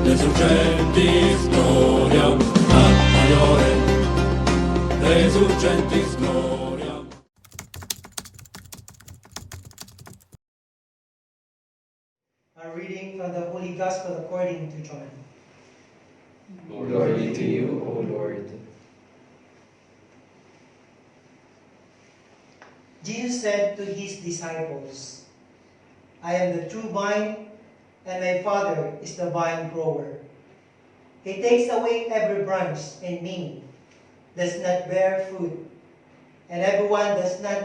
Resurgentis gloria ad maiore, resurgentis gloria. A reading from the Holy Gospel according to John. Glory to you, O Lord. Jesus said to his disciples, I am the true vine, and my Father is the vine grower. He takes away every branch in me that does not bear fruit, and everyone does not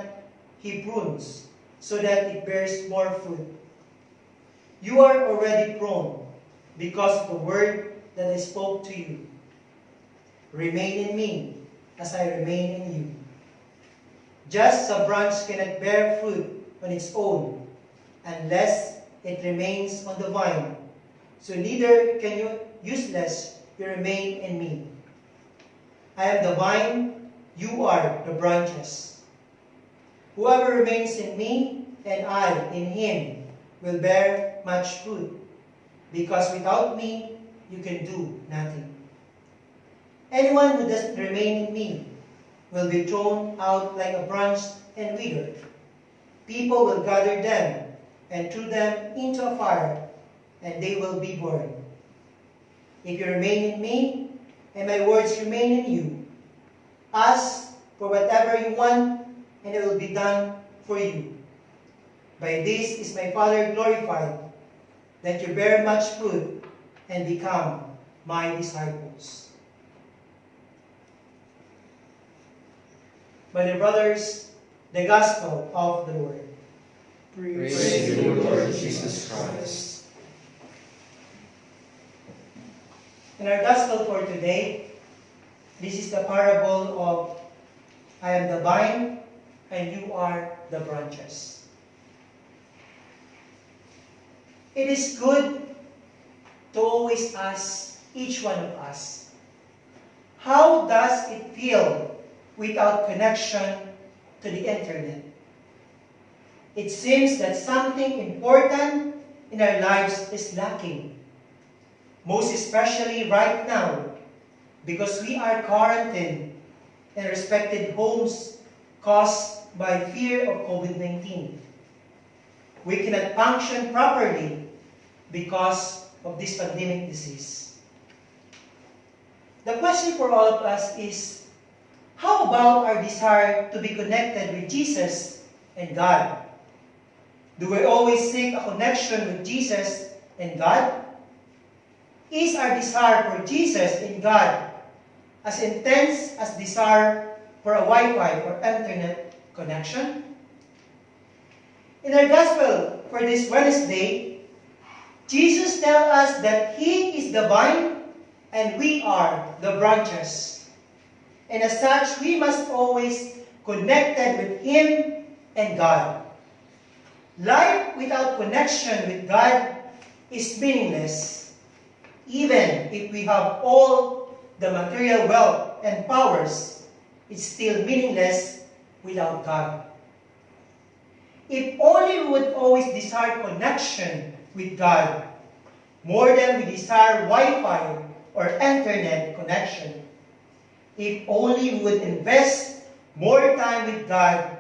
he prunes, so that it bears more fruit. You are already pruned because of the word that I spoke to you. Remain in me as I remain in you. Just as a branch cannot bear fruit on its own unless it remains on the vine, so neither can you useless you remain in me. I am the vine, you are the branches. Whoever remains in me and I in him will bear much fruit, because without me you can do nothing. Anyone who doesn't remain in me will be thrown out like a branch and wither. People will gather them and throw them into a fire, and they will be burned. If you remain in me, and my words remain in you, ask for whatever you want, and it will be done for you. By this is my Father glorified, that you bear much fruit and become my disciples. My dear brothers, the Gospel of the Lord. Praise to you, Lord Jesus Christ. In our Gospel for today, this is the parable of I am the vine and you are the branches. It is good to always ask each one of us, how does it feel without connection to the internet? It seems that something important in our lives is lacking, most especially right now, because we are quarantined in respected homes caused by fear of COVID-19. We cannot function properly because of this pandemic disease. The question for all of us is, how about our desire to be connected with Jesus and God? Do we always seek a connection with Jesus and God? Is our desire for Jesus and God as intense as desire for a Wi-Fi or internet connection? In our Gospel for this Wednesday, Jesus tells us that He is the vine and we are the branches. And as such, we must always connected with Him and God. Life without connection with God is meaningless, even if we have all the material wealth and powers. It's still meaningless without God. If only we would always desire connection with God more than we desire Wi-Fi or internet connection. If only we would invest more time with God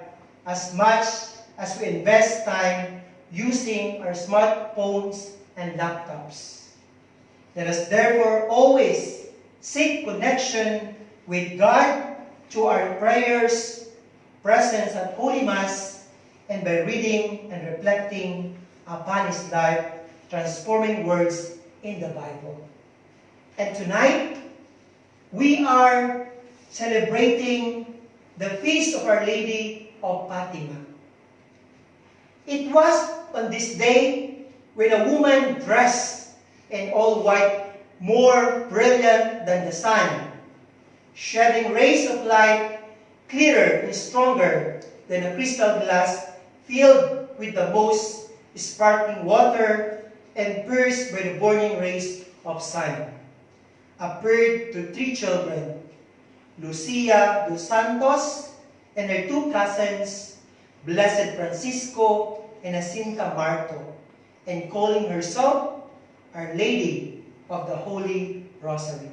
as much as we invest time using our smartphones and laptops. Let us therefore always seek connection with God through our prayers, presence at Holy Mass, and by reading and reflecting upon His life, transforming words in the Bible. And tonight, we are celebrating the feast of Our Lady of Fatima. It was on this day when a woman dressed in all white, more brilliant than the sun, shedding rays of light clearer and stronger than a crystal glass filled with the most sparkling water and pierced by the burning rays of sun, appeared to 3 children, Lucia dos Santos and her 2 cousins, Blessed Francisco and Jacinta Marto, and calling herself Our Lady of the Holy Rosary.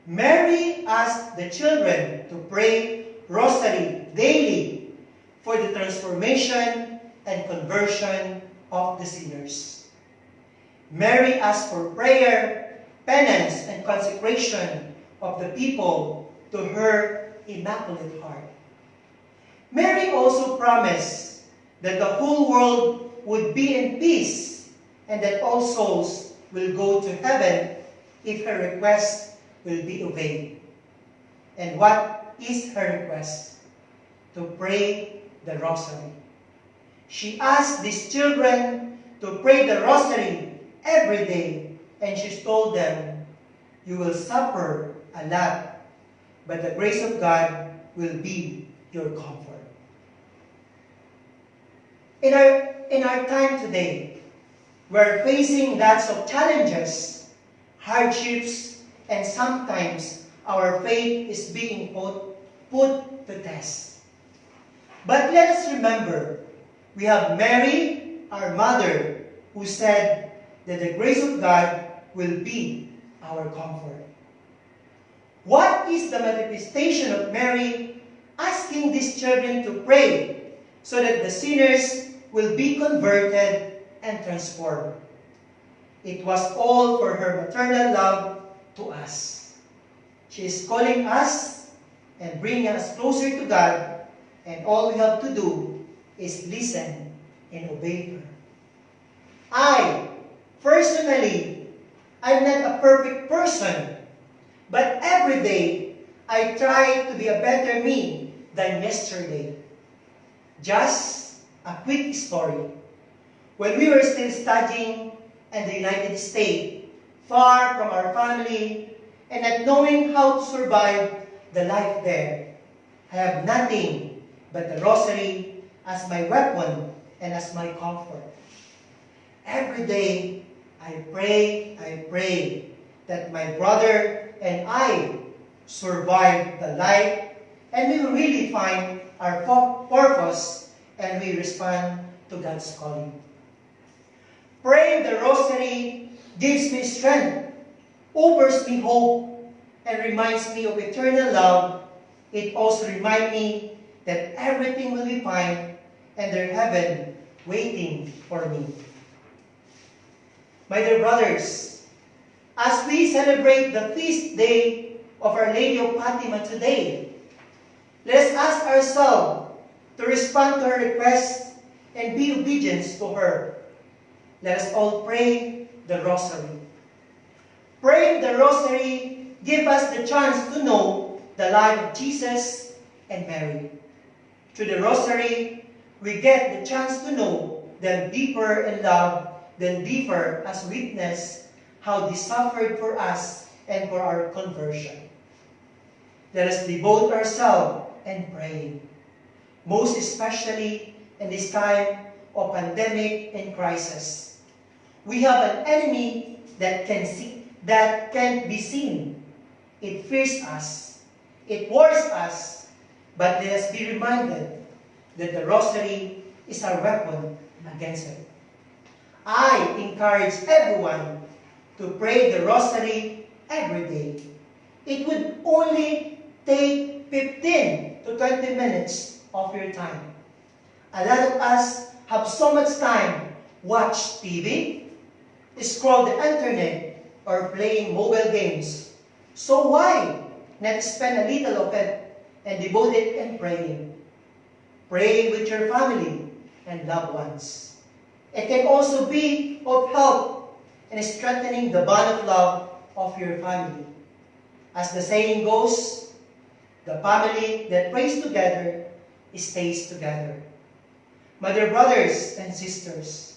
Mary asked the children to pray Rosary daily for the transformation and conversion of the sinners. Mary asked for prayer, penance, and consecration of the people to her Immaculate Heart. Mary also promised that the whole world would be in peace and that all souls will go to heaven if her request will be obeyed. And what is her request? To pray the Rosary. She asked these children to pray the Rosary every day, and she told them, "You will suffer a lot, but the grace of God will be your comfort." In our time today, we're facing lots of challenges, hardships, and sometimes our faith is being put to test. But let us remember, we have Mary, our mother, who said that the grace of God will be our comfort. What is the manifestation of Mary asking these children to pray so that the sinners will be converted and transformed? It was all for her maternal love to us. She is calling us and bringing us closer to God, and all we have to do is listen and obey her. Personally, I'm not a perfect person, but every day I try to be a better me than yesterday. Just a quick story. When we were still studying in the United States, far from our family, and not knowing how to survive the life there, I have nothing but the Rosary as my weapon and as my comfort. Every day, I pray that my brother and I survive the life, and we will really find our purpose, and we respond to God's calling. Praying the Rosary gives me strength, offers me hope, and reminds me of eternal love. It also reminds me that everything will be fine and there's heaven waiting for me. My dear brothers, as we celebrate the feast day of Our Lady of Fatima today, let us ask ourselves to respond to her request and be obedient to her. Let us all pray the Rosary. Praying the Rosary gives us the chance to know the life of Jesus and Mary. Through the Rosary, we get the chance to know them deeper in love, then deeper as witness how they suffered for us and for our conversion. Let us devote ourselves in praying, most especially in this time of pandemic and crisis. We have an enemy that can't be seen. It fears us. It wars us. But let us be reminded that the Rosary is our weapon against it. I encourage everyone to pray the Rosary every day. It would only take 15 to 20 minutes of your time. A lot of us have so much time watch TV, scroll the internet, or playing mobile games. So why not spend a little of it and devote it in praying? Pray with your family and loved ones. It can also be of help in strengthening the bond of love of your family. As the saying goes, the family that prays together stays together. My dear brothers and sisters,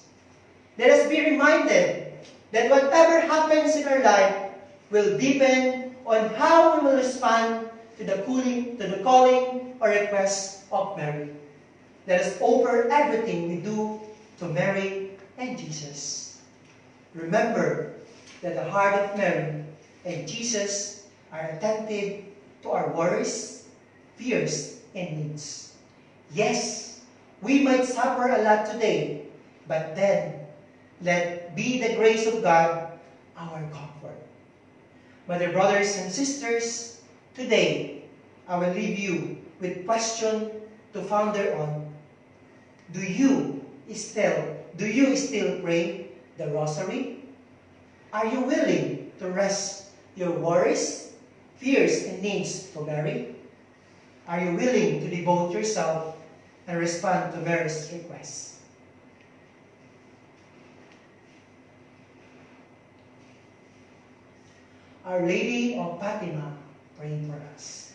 let us be reminded that whatever happens in our life will depend on how we will respond to the calling or request of Mary. Let us offer everything we do to Mary and Jesus. Remember that the heart of Mary and Jesus are attentive to our worries, fears, and needs. Yes, we might suffer a lot today, but then let be the grace of God our comfort. My dear brothers and sisters, today I will leave you with question to ponder on. Do you still pray the rosary? Are you willing to rest your worries, fears, and needs to Mary? Are you willing to devote yourself and respond to Mary's requests? Our Lady of Fatima, pray for us.